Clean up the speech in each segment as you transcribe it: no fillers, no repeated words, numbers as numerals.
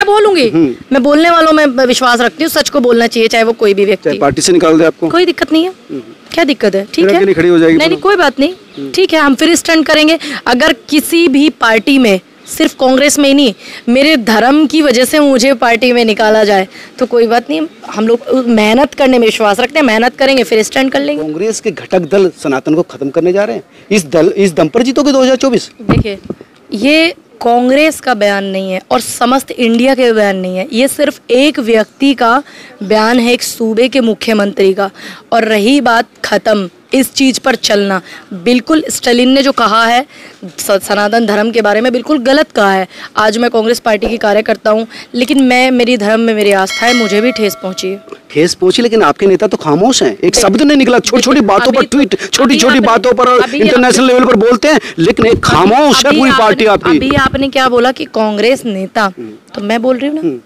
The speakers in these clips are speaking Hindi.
बोलूंगी, मैं बोलने वालों में विश्वास रखती हूँ, सच को बोलना चाहिए चाहे वो कोई भी व्यक्ति। पार्टी से निकाल दे आपको कोई दिक्कत नहीं है, क्या दिक्कत है? ठीक है, खड़ी हो जाएगी। नहीं कोई बात नहीं, ठीक है, हम फिर स्टैंड करेंगे। अगर किसी भी पार्टी में, सिर्फ कांग्रेस में ही नहीं, मेरे धर्म की वजह से मुझे पार्टी में निकाला जाए तो कोई बात नहीं, हम लोग मेहनत करने में विश्वास रखते हैं, मेहनत करेंगे फिर स्टैंड कर लेंगे। कांग्रेस के घटक दल सनातन को खत्म करने जा रहे हैं, इस दम पर जीतोगे 2024? देखिए, ये कांग्रेस का बयान नहीं है और समस्त इंडिया के बयान नहीं है, ये सिर्फ एक व्यक्ति का बयान है, एक सूबे के मुख्यमंत्री का। और रही बात खत्म इस चीज़ पर चलना, बिल्कुल स्टालिन ने जो कहा है सनातन धर्म के बारे में बिल्कुल गलत कहा है। आज मैं कांग्रेस पार्टी की कार्यकर्ता हूँ, लेकिन मेरी धर्म में मेरी आस्था है, मुझे भी ठेस पहुँची है। ठेस पहुँची, लेकिन आपके नेता तो खामोश हैं, एक शब्द नहीं निकला। छोटी छोटी बातों पर ट्वीट, छोटी छोटी बातों पर इंटरनेशनल लेवल पर बोलते हैं, लेकिन एक खामोश है पूरी पार्टी आपकी। अभी आपने क्या बोला कि कांग्रेस नेता, तो मैं बोल रही हूँ ना,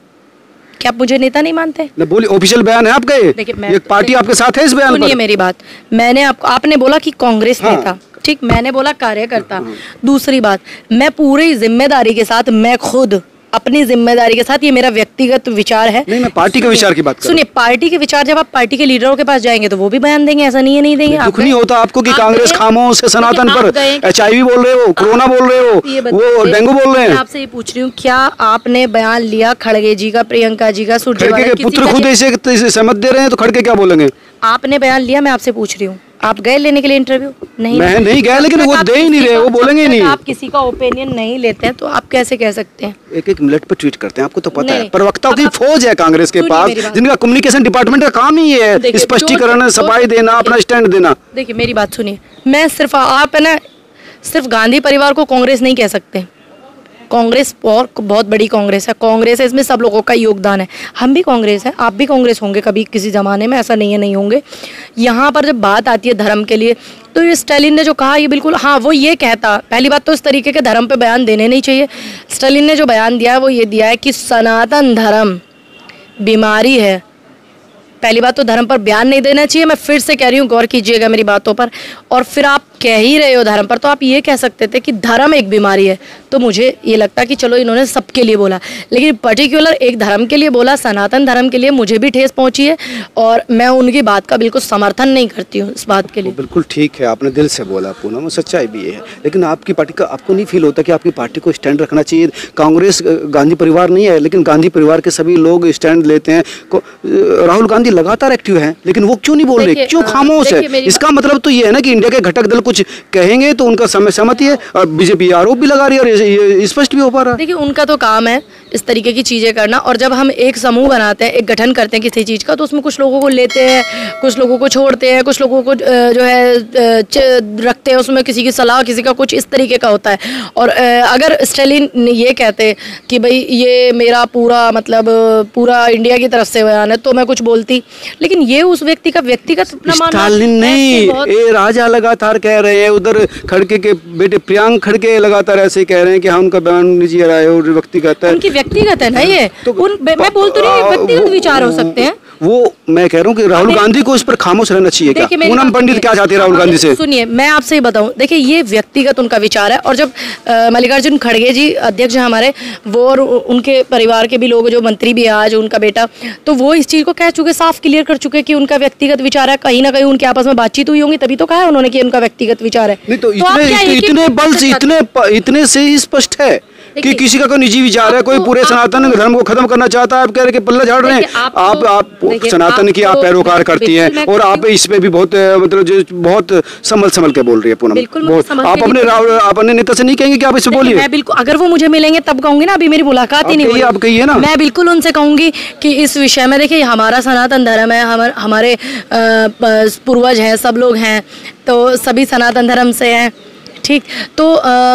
क्या आप मुझे नेता नहीं मानते? बोलिए, ऑफिशियल बयान है आपका, ये पार्टी आपके साथ है इस बयान पर। सुनिए मेरी बात, मैंने आपने बोला कि कांग्रेस नेता, ठीक, मैंने बोला कार्यकर्ता। दूसरी बात, मैं पूरी जिम्मेदारी के साथ, मैं खुद अपनी जिम्मेदारी के साथ, ये मेरा व्यक्तिगत विचार है। नहीं, मैं पार्टी के विचार की बात कर रहा हूं। सुनिए, पार्टी के विचार जब आप पार्टी के लीडरों के पास जाएंगे तो वो भी बयान देंगे, ऐसा नहीं है नहीं देंगे। दुख नहीं होता आपको कि कांग्रेस खामोश है सनातन पर? HIV बोल रहे हो, कोरोना बोल रहे हो, वो डेंगू बोल रहे हैं। मैं आपसे ये पूछ रही हूँ, क्या आपने बयान लिया खड़गे जी का, प्रियंका जी का, खड़गे के पुत्र खुद ऐसे सहमत दे रहे हैं तो खड़गे क्या बोलेंगे? आपने बयान लिया, मैं आपसे पूछ रही हूँ, आप गए लेने के लिए इंटरव्यू? नहीं, मैं नहीं गया, लेकिन वो दे ही नहीं रहे, वो बोलेंगे ही नहीं। आप किसी का ओपिनियन नहीं लेते हैं तो आप कैसे कह सकते हैं? एक मिनट पर ट्वीट करते हैं, आपको तो पता है। प्रवक्ताओं की फौज है कांग्रेस के पास, जिनका कम्युनिकेशन डिपार्टमेंट का काम ही है स्पष्टीकरण, सफाई देना, अपना स्टैंड देना। देखिए मेरी बात सुनिए, मैं सिर्फ, आप है ना, सिर्फ गांधी परिवार को कांग्रेस नहीं कह सकते। कांग्रेस और बहुत बड़ी कांग्रेस है, इसमें सब लोगों का योगदान है। हम भी कांग्रेस हैं, आप भी कांग्रेस होंगे कभी किसी ज़माने में, ऐसा नहीं है नहीं होंगे। यहाँ पर जब बात आती है धर्म के लिए, तो ये स्टालिन ने जो कहा ये बिल्कुल, हाँ वो ये कहता, पहली बात तो इस तरीके के धर्म पे बयान देने नहीं चाहिए। स्टालिन ने जो बयान दिया है वो ये दिया है कि सनातन धर्म बीमारी है। पहली बात तो धर्म पर बयान नहीं देना चाहिए, मैं फिर से कह रही हूँ, गौर कीजिएगा मेरी बातों पर। और फिर आप कह ही रहे हो धर्म पर, तो आप ये कह सकते थे कि धर्म एक बीमारी है, तो मुझे ये लगता कि चलो इन्होंने सबके लिए बोला, लेकिन पर्टिकुलर एक धर्म के लिए बोला, सनातन धर्म के लिए, मुझे भी ठेस पहुंची है और मैं उनकी बात का बिल्कुल समर्थन नहीं करती हूँ इस बात के लिए। बिल्कुल ठीक है, आपने दिल से बोला पूनम, सच्चाई भी है। लेकिन आपकी पार्टी का आपको नहीं फील होता कि आपकी पार्टी को स्टैंड रखना चाहिए? कांग्रेस गांधी परिवार नहीं है, लेकिन गांधी परिवार के सभी लोग स्टैंड लेते हैं। राहुल गांधी लगातार एक्टिव है, लेकिन वो क्यों नहीं बोल रहे, क्यों खामोश है? इसका मतलब तो ये है ना कि इंडिया के घटक दल कुछ कहेंगे तो उनका सहमति है, और बीजेपी आरोप भी लगा रही है और ये स्पष्ट भी हो पा रहा है। देखिए, उनका तो काम है इस तरीके की चीज़ें करना, और जब हम एक समूह बनाते हैं, एक गठन करते हैं किसी चीज़ का, तो उसमें कुछ लोगों को लेते हैं, कुछ लोगों को छोड़ते हैं, कुछ लोगों को जो है रखते हैं, उसमें किसी की सलाह, किसी का कुछ, इस तरीके का होता है। और अगर स्टालिन ये कहते कि भाई ये मेरा पूरा मतलब पूरा इंडिया की तरफ से बयान है तो मैं कुछ बोलती, लेकिन ये उस व्यक्ति का व्यक्तिगत अपना मानना। स्टालिन नहीं, ये राजा लगातार कह रहे हैं, उधर खड़गे के बेटे प्रियांक खड़गे लगातार ऐसे कह रहे हैं कि हाँ उनका बयान निजी राय और व्यक्तिगत है। उनकी व्यक्तिगत है ना ये, तो मैं बोल तो रही हूँ व्यक्तिगत विचार हो सकते हैं। वो मैं कह रहा हूँ कि राहुल गांधी को इस पर खामोश रहना चाहिए। क्या पूनम पंडित क्या चाहती है राहुल गांधी से? सुनिए, मैं आपसे ही बताऊं, देखिए ये व्यक्तिगत उनका विचार है, और जब मल्लिकार्जुन खड़गे जी अध्यक्ष हैं हमारे, वो और उनके परिवार के भी लोग, जो मंत्री भी है आज उनका बेटा, तो वो इस चीज़ को कह चुके, साफ क्लियर कर चुके कि उनका व्यक्तिगत विचार है। कहीं ना कहीं उनके आपस में बातचीत हुई होंगी, तभी तो कहा है उन्होंने कि उनका व्यक्तिगत विचार है। नहीं तो इतने बल से, इतने से ही स्पष्ट है कि किसी का कोई निजी विचार है, कोई पूरे सनातन धर्म को खत्म करना चाहता है। आप कह रहे कि पल्ला झाड़ रहे हैं, आप सनातन की आप पैरोकार करती हैं, और आप इस पे भी बहुत मतलब जो बहुत संभल के बोल रही है पूनम। आप अपने नेता से नहीं कहेंगे कि आप इसे बोलिए? मैं बिल्कुल, अगर वो मुझे मिलेंगे तब कहूंगी ना, अभी मेरी मुलाकात ही नहीं हुई। आप कहिए ना। मैं बिल्कुल उनसे कहूंगी कि इस विषय में देखिए, हमारा सनातन धर्म है, हमारे पूर्वज हैं, सब लोग हैं, तो सभी सनातन धर्म से हैं, ठीक। तो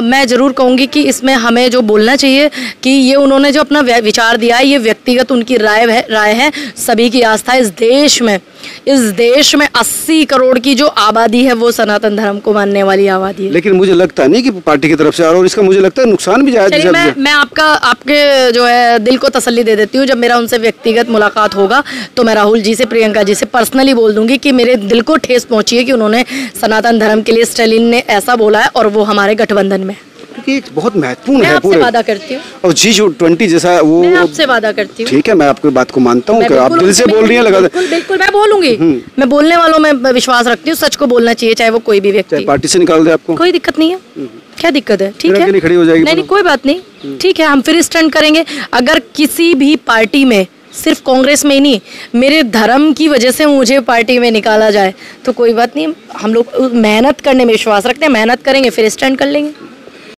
मैं ज़रूर कहूँगी कि इसमें हमें जो बोलना चाहिए कि ये उन्होंने जो अपना विचार दिया है, ये व्यक्तिगत उनकी राय है। सभी की आस्था इस देश में 80 करोड़ की जो आबादी है वो सनातन धर्म को मानने वाली आबादी है। लेकिन मुझे लगता नहीं कि पार्टी की तरफ से, और इसका मुझे लगता है नुकसान भी जायज़ है। मैं आपके जो है दिल को तसल्ली दे देती हूँ, जब मेरा उनसे व्यक्तिगत मुलाकात होगा तो मैं राहुल जी से, प्रियंका जी से पर्सनली बोल दूंगी कि मेरे दिल को ठेस पहुंची है कि उन्होंने सनातन धर्म के लिए स्टालिन ने ऐसा बोला है, और वो हमारे गठबंधन में। क्योंकि एक बहुत महत्वपूर्ण मैं है आपसे पूरे। वादा करती हूँ, और G20 जैसा वो, मैं आपसे वादा करती हूँ। ठीक है, मैं आपकी बात को मानता हूँ मैं कि आप बिल्कुल दिल से उनसे बोल रही हैं, लगा बिल्कुल बिल्कुल मैं बोलूंगी। मैं बोलने वालों में विश्वास रखती हूँ, सच को बोलना चाहिए चाहे वो कोई भी चाहे व्यक्ति। पार्टी से निकाल दे आपको, कोई दिक्कत नहीं है, क्या दिक्कत है? ठीक फिर है, अकेली खड़ी हो जाएगी नहीं नहीं कोई बात नहीं, ठीक है, हम फिर स्टैंड करेंगे। अगर किसी भी पार्टी में, सिर्फ कांग्रेस में ही नहीं, मेरे धर्म की वजह से मुझे पार्टी में निकाला जाए तो कोई बात नहीं, हम लोग मेहनत करने में विश्वास रखते हैं, मेहनत करेंगे फिर स्टैंड कर लेंगे।